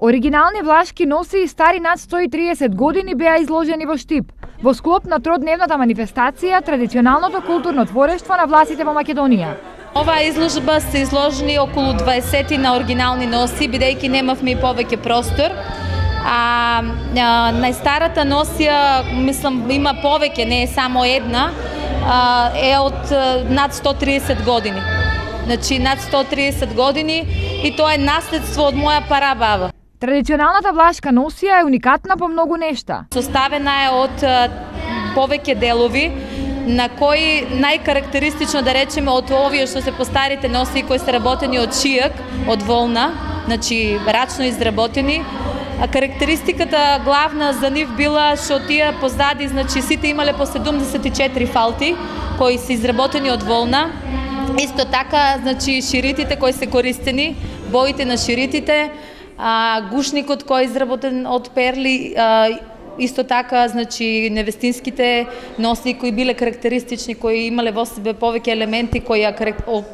Оригинални влашки носи стари над 130 години беа изложени во Штип, во склоп на тродневната манифестација традиционалното културно творештво на власите во Македонија. Оваа изложба се изложени околу 20 на оригинални носи, бидејќи немавме и повеќе простор. Најстарата носија, мислам, има повеќе, не е само една, е од над 130 години. Значи, над 130 години и тоа е наследство од моја парабаба. Традиционалната влашка носија е уникатна по многу нешта. Составена е од повеќе делови, на кои најкарактеристично да речеме од овие што се постарите носи кои се работени од чијак, од волна, значи рачно изработени. А карактеристиката главна за нив била што тие позади, значи сите имале по 74 фалти кои се изработени од волна. Исто така, значи ширитите кои се користени, боите на ширитите, гушникот кој е изработен од перли, исто така, значи невестинските носи кои биле карактеристични, кои имале во себе повеќе елементи кои ја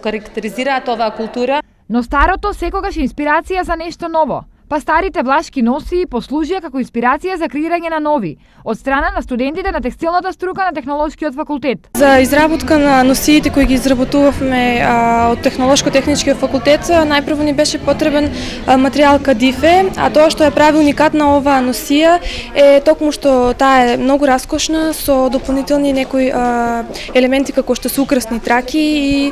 карактеризираат оваа култура. Но старото секогаш е инспирација за нешто ново. Па старите влашки носи послужија како инспирација за креирање на нови, од страна на студентите на текстилната струка на Технолошкиот факултет. За изработка на носиите кои ги изработувавме од Технолошко-техничкиот факултет, најпрво ни беше потребен материјал кадифе, а тоа што ја прави уникатна оваа носија е токму што таа е многу раскошна со дополнителни некои елементи како што се украсни траки и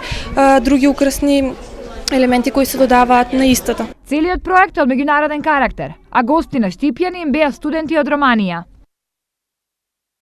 други украсни елементи кои се додаваат на истата. Целиот проект е од меѓународен карактер, а гости на Штипјани им беа студенти од Романија.